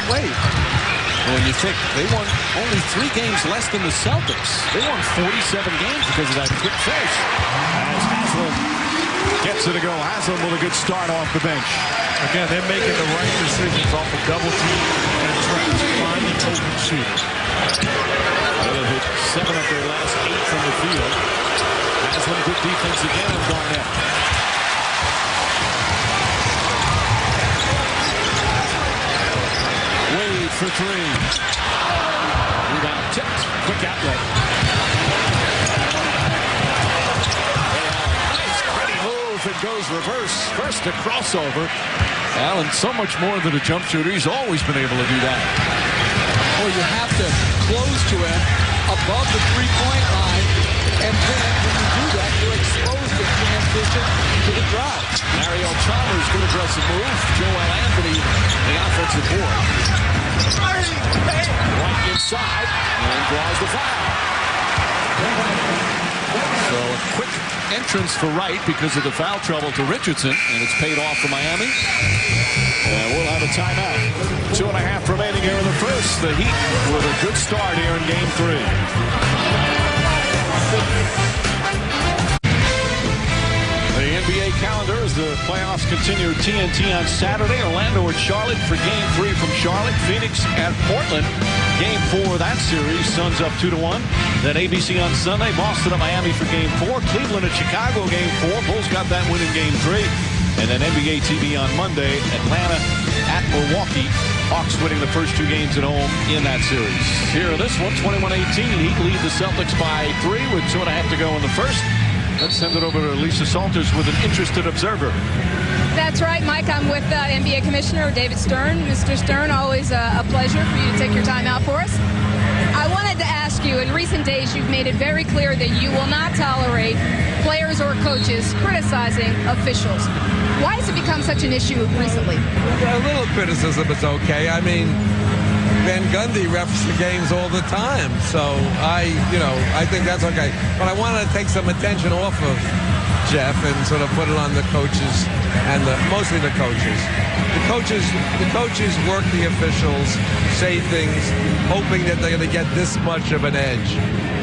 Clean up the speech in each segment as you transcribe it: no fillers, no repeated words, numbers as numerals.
Wade. When you think they won only 3 games less than the Celtics. They won 47 games because of that quick finish. As Haslem gets it to go. Haslem with a good start off the bench. Again, they're making the right decisions off the double team and traps, finding open shooters. They'll hit 7 of their last 8 from the field. Haslem, good defense again on Garnett. Wade for 3. Rebound tipped. Quick outlet. Nice pretty move. It goes reverse. First a crossover. Allen, so much more than a jump shooter. He's always been able to do that. Well, you have to close to him above the three-point line, and then when you do that, you're exposed to transition to the drive. Mario Chalmers, good aggressive move. Joel Anthony, the offensive board. Right inside, and draws the foul. So a quick entrance for Wright because of the foul trouble to Richardson, and it's paid off for Miami. And we'll have a timeout. 2.5 remaining here in the first. The Heat with a good start here in Game 3. The NBA calendar as the playoffs continue. TNT on Saturday. Orlando at Charlotte for Game 3 from Charlotte. Phoenix at Portland. Game 4 of that series. Suns up 2-1. Then ABC on Sunday. Boston at Miami for Game 4. Cleveland at Chicago Game 4. Bulls got that win in Game 3. And then NBA TV on Monday. Atlanta at Milwaukee. Hawks winning the first 2 games at home in that series. Here in this one, 21-18. Heat lead the Celtics by 3 with 2.5 to go in the first. Let's send it over to Lisa Salters with an interested observer. That's right, Mike. I'm with NBA Commissioner David Stern. Mr. Stern, always a pleasure for you to take your time out for us. I wanted to ask you, in recent days, you've made it very clear that you will not tolerate players or coaches criticizing officials. Why has it become such an issue recently? A little criticism is okay. I mean, Van Gundy refs the games all the time. So I think that's okay. But I wanted to take some attention off of Jeff and sort of put it on the coaches and mostly the coaches. The coaches work the officials, say things, hoping that they're going to get this much of an edge.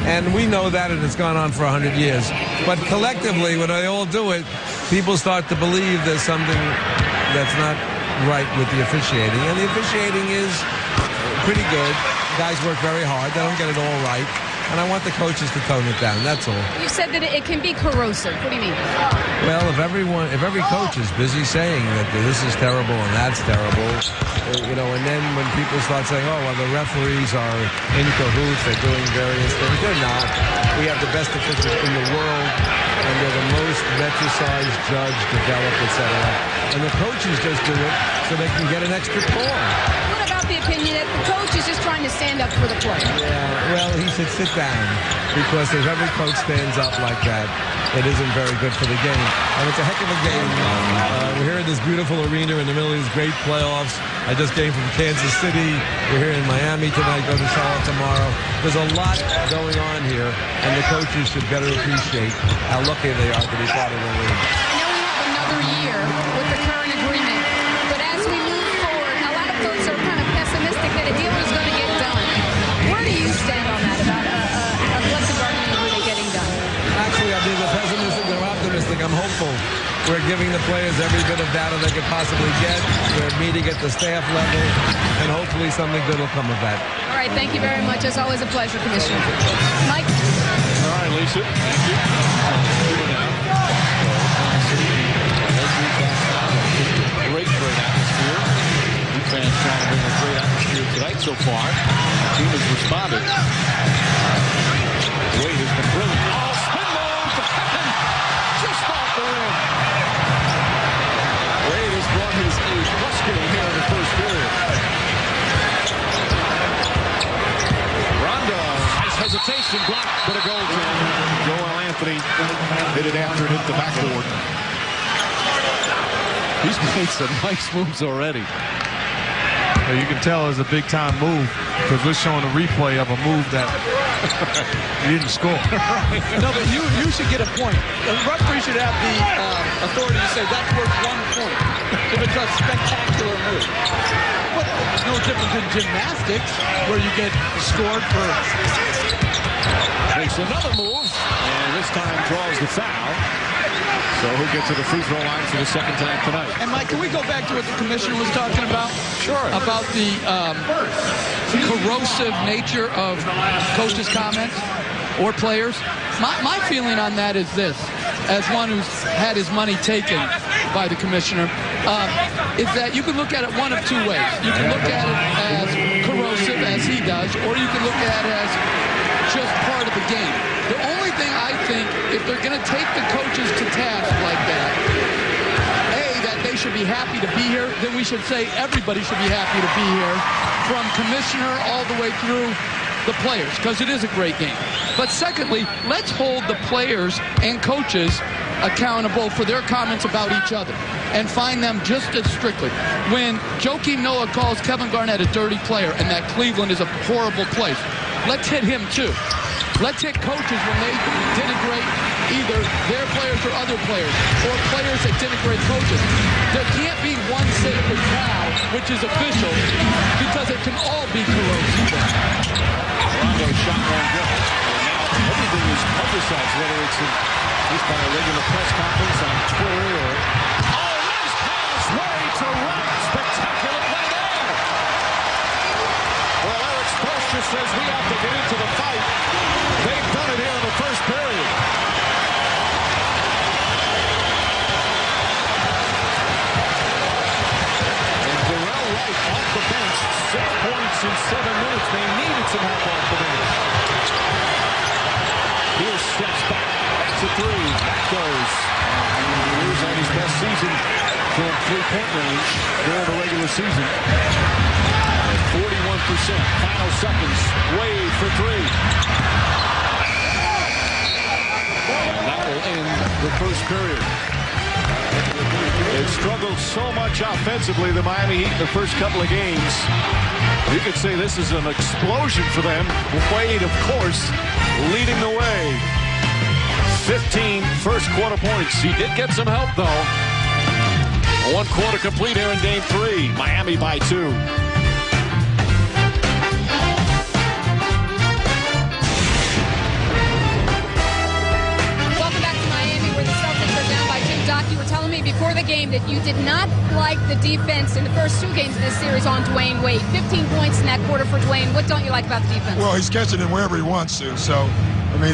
And we know that, and it's gone on for 100 years. But collectively, when they all do it, people start to believe there's something that's not right with the officiating. And the officiating is pretty good. Guys work very hard. They don't get it all right. And I want the coaches to tone it down. That's all. You said that it can be corrosive. What do you mean? Well, if every coach is busy saying that this is terrible and that's terrible, and then when people start saying, oh, well, the referees are in cahoots, they're doing various things. They're not. We have the best officials in the world, and they're the most metricized, judge, developed, etc. And the coaches just do it so they can get an extra call. What about the opinion that the coach is just trying to stand up for the play? Yeah, well, he should sit down, because if every coach stands up like that, it isn't very good for the game. And it's a heck of a game. We're here in this beautiful arena in the middle of these great playoffs. I just came from Kansas City. We're here in Miami tonight, go to Charlotte tomorrow. There's a lot going on here, and the coaches should better appreciate how lucky they are to be part of the league. I know we have another year with the current agreement, but as we move forward, a lot of folks are kind of pessimistic that a deal is going to get done. Where do you stand on that about a collective bargaining agreement getting done? Actually, I'm neither pessimistic nor optimistic. I'm hopeful. We're giving the players every bit of data they could possibly get. We're meeting at the staff level, and hopefully something good will come of that. All right, thank you very much. It's always a pleasure, Commissioner. Mike? All right, Lisa. Thank you. Great atmosphere. Heat fans trying to bring a great atmosphere tonight so far. The team has responded. Wade has been brilliant. Oh, spin move to Pippen. Just off the rim. Wade has brought his A+ game here in the first period. Rondo, nice hesitation, blocked, but a goal to Joel Anthony. Hit it after it hit the backboard. He's made some nice moves already. You can tell it's a big-time move because we're showing a replay of a move that he didn't score. No, but you should get a point. The referee should have the authority to say that's worth 1 point if it's a spectacular move. But it's no different than gymnastics where you get scored for. Makes another move, and this time draws the foul. So he'll get to the free throw line for the second time tonight. And Mike, can we go back to what the commissioner was talking about? Sure. About the corrosive nature of coaches' comments or players. My feeling on that is this, as one who's had his money taken by the commissioner, is that you can look at it one of two ways. You can look at it as corrosive, as he does, or you can look at it as just part of the game. The only thing I think, if they're going to take the coaches to task like that, that they should be happy to be here, then we should say everybody should be happy to be here, from commissioner all the way through the players, because it is a great game. But secondly, let's hold the players and coaches accountable for their comments about each other and find them just as strictly. When Joakim Noah calls Kevin Garnett a dirty player and that Cleveland is a horrible place, let's hit him too. Let's hit coaches when they denigrate either their players or other players, or players that denigrate coaches. There can't be one sacred cow, which is official, because it can all be corrosive. Rondo shot won't go. And now everything is publicized, whether it's just by a regular press conference on Twitter or... Oh, nice pass way to right. Spectacular play there. Well, Eric Spoelstra says we have to get into the fight. They've done it here in the first period. And Darrell Wright off the bench, 6 points in 7 minutes. They needed some help off the bench. Pierce steps back to three. That goes. He's on his best season from three-point range during the regular season. 41%. Final seconds. Wade for three. And that will end the first period. They've struggled so much offensively, the Miami Heat, in the first couple of games. You could say this is an explosion for them. Wade, of course, leading the way. 15 first quarter points. He did get some help, though. 1 quarter complete here in game 3. Miami by 2. Doc, you were telling me before the game that you did not like the defense in the first 2 games of this series on Dwayne Wade. 15 points in that quarter for Dwayne. What don't you like about the defense? Well, he's catching it wherever he wants to. So, I mean,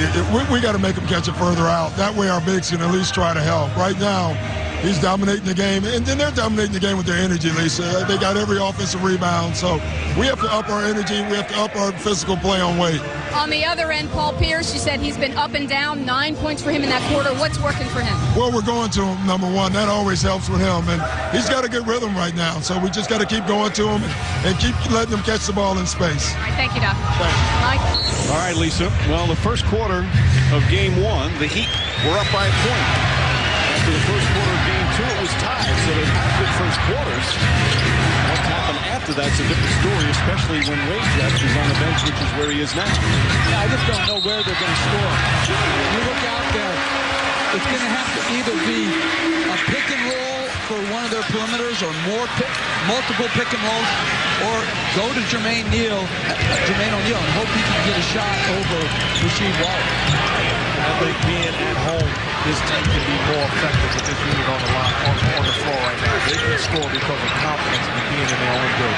we got to make him catch it further out. That way our bigs can at least try to help. Right now, he's dominating the game. And then they're dominating the game with their energy, Lisa. They got every offensive rebound. So we have to up our energy. We have to up our physical play on Wade. On the other end, Paul Pierce, you said he's been up and down. 9 points for him in that quarter. What's working for him? Well, we're going to him, number one. That always helps with him. And he's got a good rhythm right now. So we just got to keep going to him and keep letting him catch the ball in space. All right, thank you, Doc. Thanks. Mike? All right, Lisa. Well, the first quarter of game 1, the Heat were up by a point. After the first quarter of game 2, it was tied. So they've had good first quarters. What's happened after that's a different story, especially when Wade is on the bench, which is where he is now. I just don't know where they're going to score. You look out there, it's going to have to either be a pick and roll for one of their perimeters or multiple pick and rolls, or go to Jermaine O'Neal and hope he can get a shot over Rasheed Wallace. I think being at home, this team can be more effective with this unit on the line, on the floor right now. They can score because of confidence in being in their own good.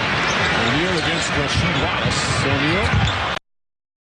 O'Neal against Rasheed Wallace. O'Neal